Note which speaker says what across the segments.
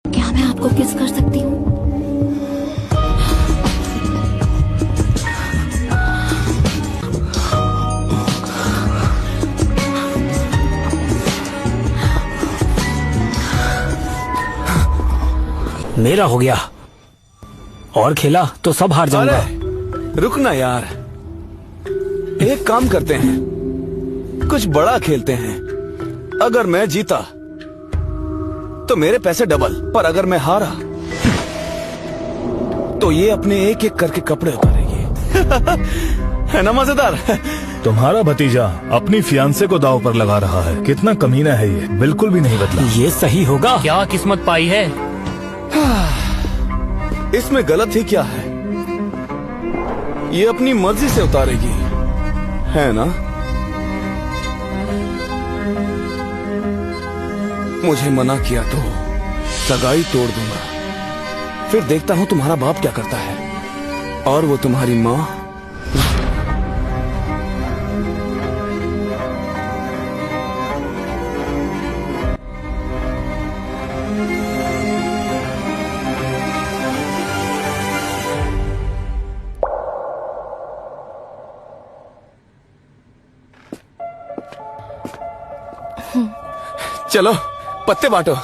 Speaker 1: क्या मैं आपको किस कर सकती हूँ?
Speaker 2: मेरा हो गया और खेला तो सब हार जाऊंगा।
Speaker 3: रुक ना यार, एक काम करते हैं, कुछ बड़ा खेलते हैं। अगर मैं जीता तो मेरे पैसे डबल, पर अगर मैं हारा तो ये अपने एक एक करके कपड़े उतारेगी। है ना मजेदार?
Speaker 4: तुम्हारा भतीजा अपनी फियांसे को दांव पर लगा रहा है। कितना कमीना है ये, बिल्कुल भी नहीं बदला।
Speaker 2: ये सही होगा?
Speaker 5: क्या किस्मत पाई है।
Speaker 3: इसमें गलत ही क्या है? ये अपनी मर्जी से उतारेगी, है ना? मुझे मना किया तो सगाई तोड़ दूंगा। फिर देखता हूं तुम्हारा बाप क्या करता है, और वो तुम्हारी माँ। चलो पत्ते बांटो।
Speaker 2: ये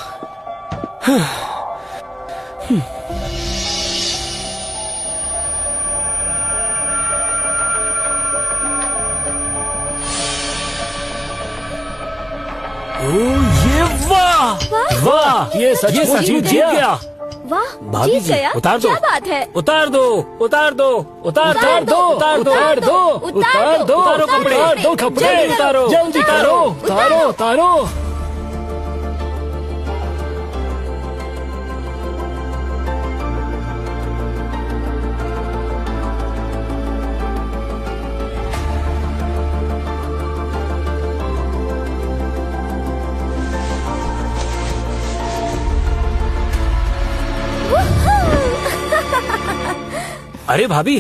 Speaker 2: वाह वाह, ये सच जीत गया।
Speaker 1: वाह,
Speaker 2: भाभी
Speaker 1: जीत
Speaker 2: जी,
Speaker 1: गया।
Speaker 2: उतार दो।
Speaker 1: क्या बात है?
Speaker 2: उतार दो, उतार दो, उतार
Speaker 1: उतार
Speaker 2: दो,
Speaker 1: दो,
Speaker 2: उतार दो,
Speaker 1: उतार दो,
Speaker 2: उतार दो,
Speaker 1: उतार
Speaker 2: उतारो
Speaker 1: दो,
Speaker 2: कपड़े,
Speaker 1: उतार दो,
Speaker 2: कपड़े
Speaker 1: जल्दी
Speaker 2: उतारो,
Speaker 1: जल्दी
Speaker 2: उतारो,
Speaker 1: उतारो,
Speaker 2: उतारो, उतारो। अरे भाभी,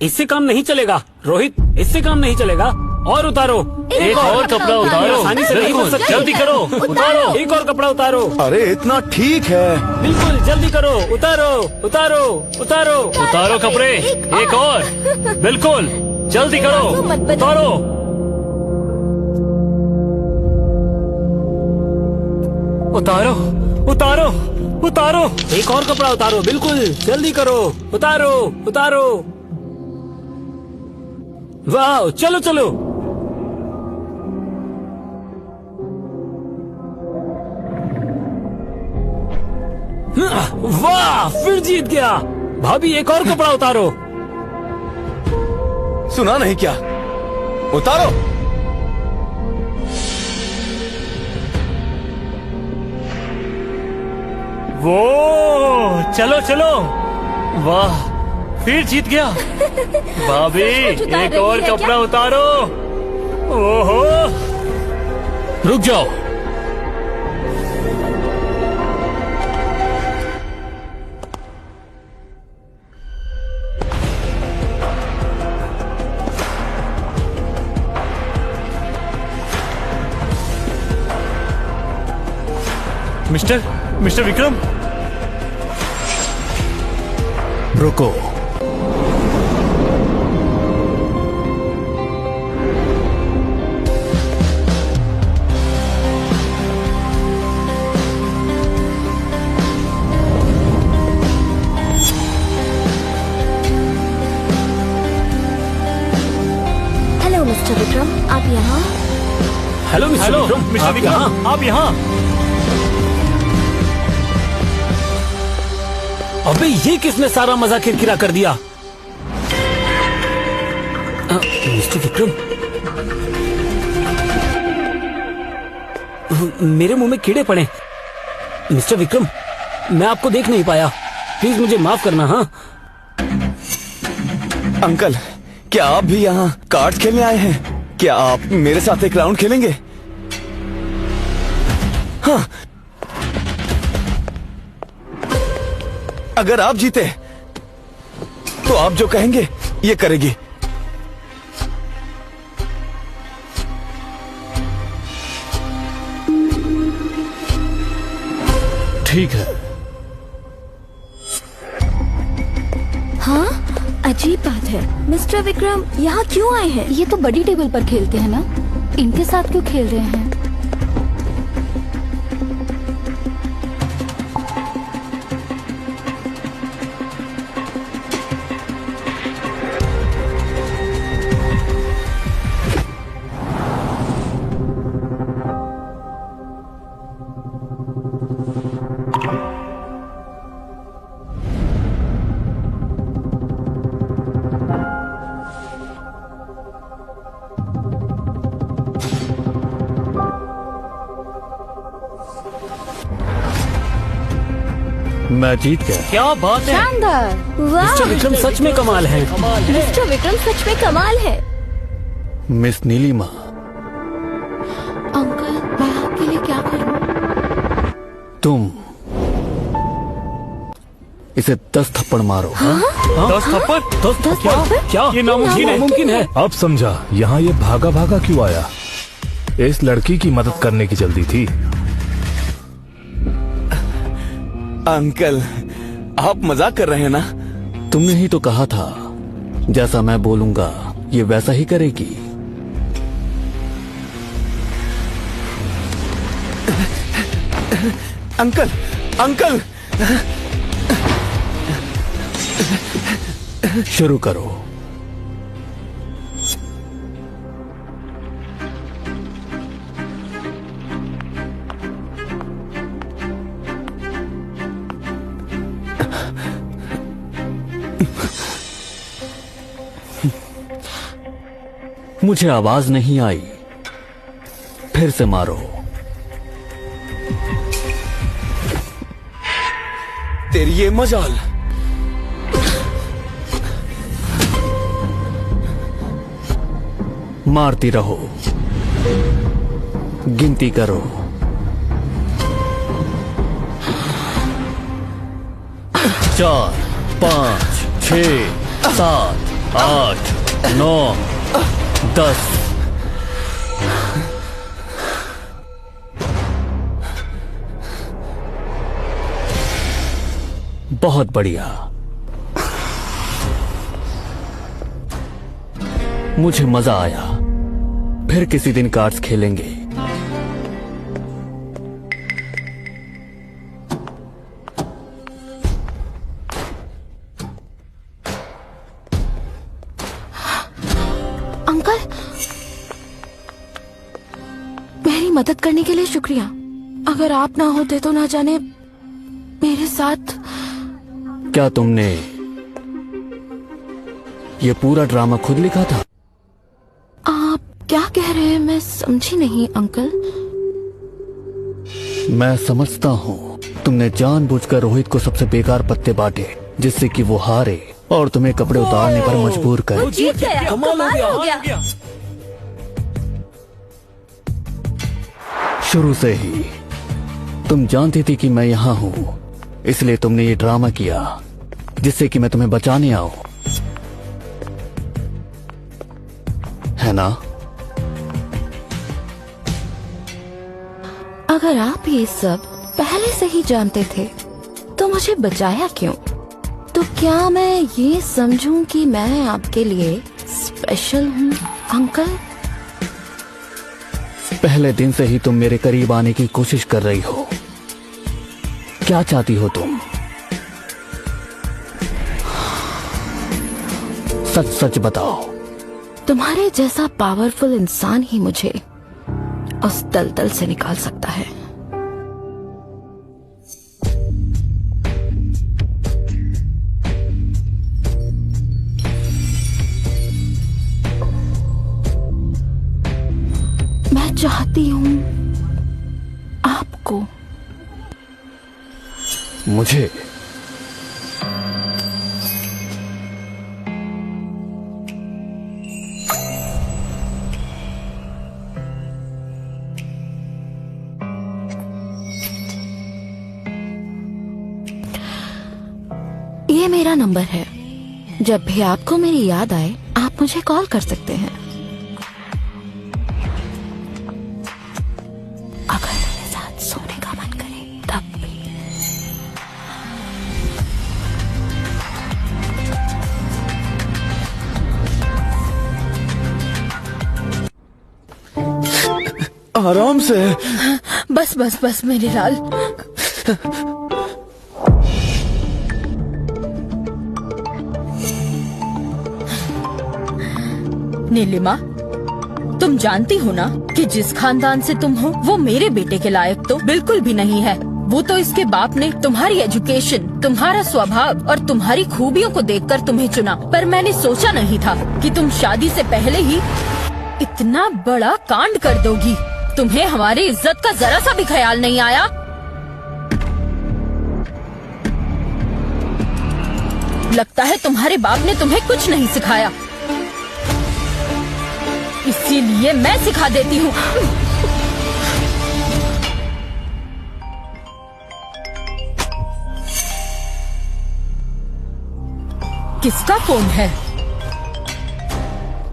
Speaker 2: इससे काम नहीं चलेगा। रोहित, इससे काम नहीं चलेगा। और उतारो,
Speaker 5: एक और कपड़ा उतारो।
Speaker 2: आसानी से नहीं कर सकते।
Speaker 5: जल्दी करो, उतारो।
Speaker 2: एक और कपड़ा उतारो।
Speaker 3: अरे इतना ठीक है।
Speaker 2: बिल्कुल जल्दी करो। उतारो, उतारो, उतारो।
Speaker 5: उतारो कपड़े, एक और। बिल्कुल जल्दी करो, उतारो। उतारो, उतारो, उतारो।
Speaker 2: एक और कपड़ा उतारो। बिल्कुल जल्दी करो। उतारो, उतारो। वाह, चलो चलो। वाह, फिर जीत गया। भाभी, एक और कपड़ा उतारो।
Speaker 3: सुना नहीं क्या? उतारो।
Speaker 5: वो चलो चलो। वाह, फिर जीत गया। भाभी, एक और कपड़ा उतारो। ओहो, रुक जाओ। मिस्टर विक्रम,
Speaker 4: रुको।
Speaker 1: हेलो मिस्टर विक्रम, आप यहाँ?
Speaker 2: हेलो मिस्टर
Speaker 5: मिस्टर
Speaker 2: आप यहाँ?
Speaker 5: विक्रम, आप यहाँ।
Speaker 2: अबे, ये किसने सारा मजा किरकिरा कर दिया? मिस्टर विक्रम, मेरे मुंह में कीड़े पड़े। मिस्टर विक्रम, मैं आपको देख नहीं पाया। प्लीज मुझे माफ करना। हाँ
Speaker 3: अंकल, क्या आप भी यहाँ कार्ड्स खेलने आए हैं? क्या आप मेरे साथ एक राउंड खेलेंगे? हाँ, अगर आप जीते तो आप जो कहेंगे ये करेगी।
Speaker 5: ठीक है,
Speaker 1: अजीब बात है, मिस्टर विक्रम यहाँ क्यों आए हैं?
Speaker 6: ये तो बड़ी टेबल पर खेलते हैं ना, इनके साथ क्यों खेल रहे हैं?
Speaker 5: मैं जीत गया। क्या बात है।
Speaker 6: शानदार।
Speaker 1: वाह,
Speaker 2: मिस्टर विक्रम सच में कमाल है।
Speaker 1: मिस्टर विक्रम सच में कमाल है।
Speaker 5: मिस नीलिमा,
Speaker 1: अंकल मैं आपके लिए क्या करूं?
Speaker 5: तुम इसे 10 थप्पड़ मारो। 10 थप्पड़?
Speaker 2: 10 थप्पड़? क्या
Speaker 5: ये नामुमकिन है।
Speaker 4: अब समझा यहाँ ये भागा भागा क्यों आया। इस लड़की की मदद करने की जल्दी थी।
Speaker 3: अंकल, आप मजाक कर रहे हैं ना?
Speaker 5: तुमने ही तो कहा था जैसा मैं बोलूंगा ये वैसा ही करेगी।
Speaker 3: अंकल, अंकल,
Speaker 5: शुरू करो। मुझे आवाज नहीं आई, फिर से मारो।
Speaker 3: तेरी ये मजाल।
Speaker 5: मारती रहो, गिनती करो। 4, 5, 6, 7, 8, 9, 10। बहुत बढ़िया। मुझे मजा आया। फिर किसी दिन कार्ड्स खेलेंगे।
Speaker 1: अंकल, मेरी मदद करने के लिए शुक्रिया। अगर आप ना होते तो ना जाने मेरे साथ।
Speaker 5: क्या तुमने ये पूरा ड्रामा खुद लिखा था?
Speaker 1: आप क्या कह रहे हैं, मैं समझी नहीं अंकल।
Speaker 5: मैं समझता हूँ तुमने जानबूझकर रोहित को सबसे बेकार पत्ते बांटे जिससे कि वो हारे और तुम्हें कपड़े उतारने पर मजबूर करे।
Speaker 1: जीत गया, कमाल हो गया।
Speaker 5: शुरू से ही तुम जानती थी कि मैं यहाँ हूँ, इसलिए तुमने ये ड्रामा किया जिससे कि मैं तुम्हें बचाने आऊं, है ना?
Speaker 1: अगर आप ये सब पहले से ही जानते थे तो मुझे बचाया क्यों? तो क्या मैं ये समझूं कि मैं आपके लिए स्पेशल हूँ अंकल?
Speaker 5: पहले दिन से ही तुम मेरे करीब आने की कोशिश कर रही हो। क्या चाहती हो तुम? सच सच बताओ।
Speaker 1: तुम्हारे जैसा पावरफुल इंसान ही मुझे उस दलदल से निकाल सकता है। मैं चाहती हूँ आपको।
Speaker 5: मुझे?
Speaker 1: ये मेरा नंबर है। जब भी आपको मेरी याद आए आप मुझे कॉल कर सकते हैं। अगर मेरे साथ सोने का मन करे तब भी।
Speaker 3: आराम से।
Speaker 7: बस बस बस मेरे लाल। नीलिमा, तुम जानती हो ना कि जिस खानदान से तुम हो वो मेरे बेटे के लायक तो बिल्कुल भी नहीं है। वो तो इसके बाप ने तुम्हारी एजुकेशन, तुम्हारा स्वभाव और तुम्हारी खूबियों को देखकर तुम्हें चुना, पर मैंने सोचा नहीं था कि तुम शादी से पहले ही इतना बड़ा कांड कर दोगी। तुम्हें हमारी इज्जत का जरा सा भी ख्याल नहीं आया। लगता है तुम्हारे बाप ने तुम्हें कुछ नहीं सिखाया, इसीलिए मैं सिखा देती हूँ। किसका फोन है?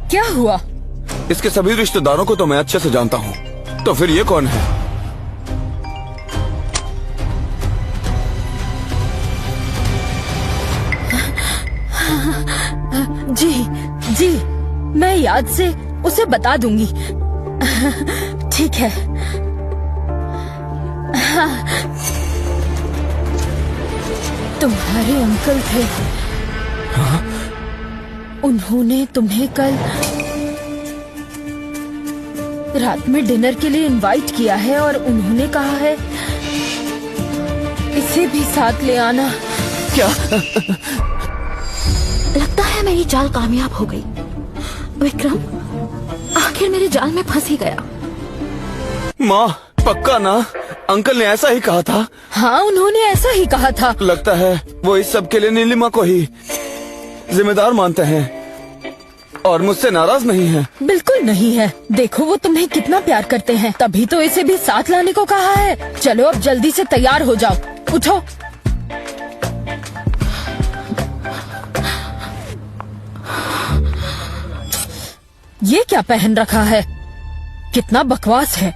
Speaker 7: क्या हुआ?
Speaker 3: इसके सभी रिश्तेदारों को तो मैं अच्छे से जानता हूँ, तो फिर ये कौन है?
Speaker 7: जी जी, मैं याद से उसे बता दूंगी। ठीक है। हाँ, तुम्हारे अंकल थे।
Speaker 3: हाँ?
Speaker 7: उन्होंने तुम्हें कल रात में डिनर के लिए इनवाइट किया है और उन्होंने कहा है इसे भी साथ ले आना।
Speaker 3: क्या?
Speaker 1: लगता है मेरी चाल कामयाब हो गई। विक्रम आखिर मेरे जाल में फंस ही गया।
Speaker 3: माँ, पक्का ना? अंकल ने ऐसा ही कहा था।
Speaker 7: हाँ, उन्होंने ऐसा ही कहा था।
Speaker 3: लगता है वो इस सब के लिए नीलिमा को ही जिम्मेदार मानते हैं और मुझसे नाराज नहीं है।
Speaker 7: बिल्कुल नहीं है। देखो वो तुम्हें कितना प्यार करते हैं, तभी तो इसे भी साथ लाने को कहा है। चलो अब जल्दी से तैयार हो जाओ, उठो। ये क्या पहन रखा है? कितना बकवास है।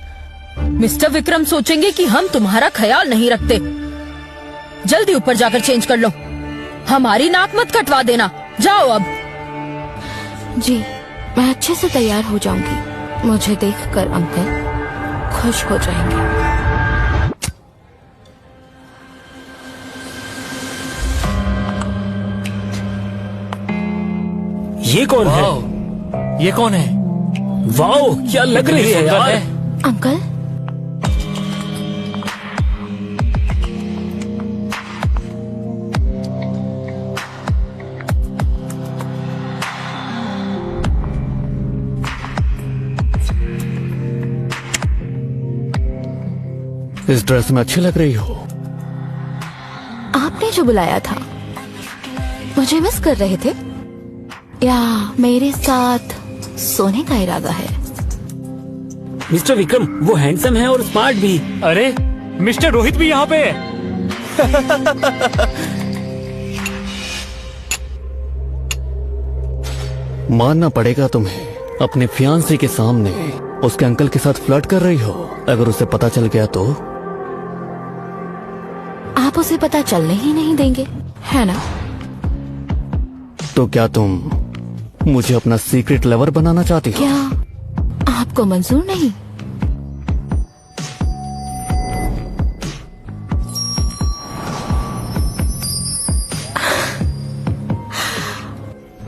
Speaker 7: मिस्टर विक्रम सोचेंगे कि हम तुम्हारा ख्याल नहीं रखते। जल्दी ऊपर जाकर चेंज कर लो, हमारी नाक मत कटवा देना। जाओ अब।
Speaker 1: जी, मैं अच्छे से तैयार हो जाऊंगी। मुझे देखकर अंकल खुश हो जाएंगे।
Speaker 2: ये कौन है?
Speaker 8: ये कौन है?
Speaker 2: वाओ, क्या लग रही है यार।
Speaker 1: अंकल,
Speaker 5: इस ड्रेस में अच्छी लग रही हो।
Speaker 1: आपने जो बुलाया था, मुझे मिस कर रहे थे या मेरे साथ सोने का इरादा है?
Speaker 2: मिस्टर विक्रम, वो हैंडसम है और स्मार्ट भी।
Speaker 8: अरे मिस्टर रोहित भी यहाँ पे है।
Speaker 5: मानना पड़ेगा तुम्हें, अपने फियांसे के सामने उसके अंकल के साथ फ्लर्ट कर रही हो। अगर उसे पता चल गया तो?
Speaker 1: आप उसे पता चलने ही नहीं देंगे, है ना?
Speaker 5: तो क्या तुम मुझे अपना सीक्रेट लवर बनाना चाहती हो?
Speaker 1: क्या आपको मंजूर नहीं?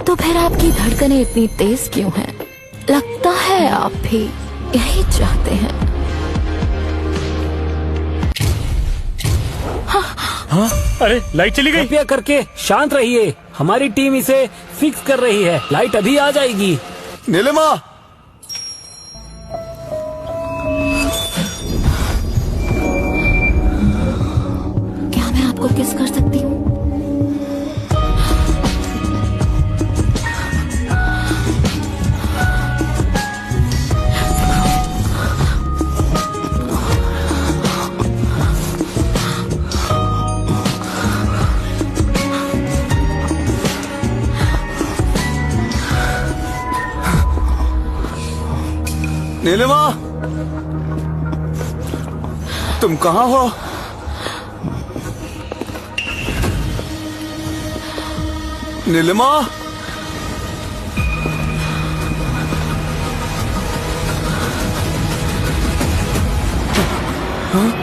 Speaker 1: तो फिर आपकी धड़कनें इतनी तेज क्यों हैं? लगता है आप भी यही चाहते हैं।
Speaker 8: हाँ? अरे लाइट चली गई।
Speaker 2: कृपया करके शांत रहिए, हमारी टीम इसे फिक्स कर रही है। लाइट अभी आ जाएगी।
Speaker 3: नीलिमा,
Speaker 1: क्या मैं आपको किस कर सकती हूँ?
Speaker 3: नीलिमा, तुम कहाँ हो? नीलिमा, हाँ?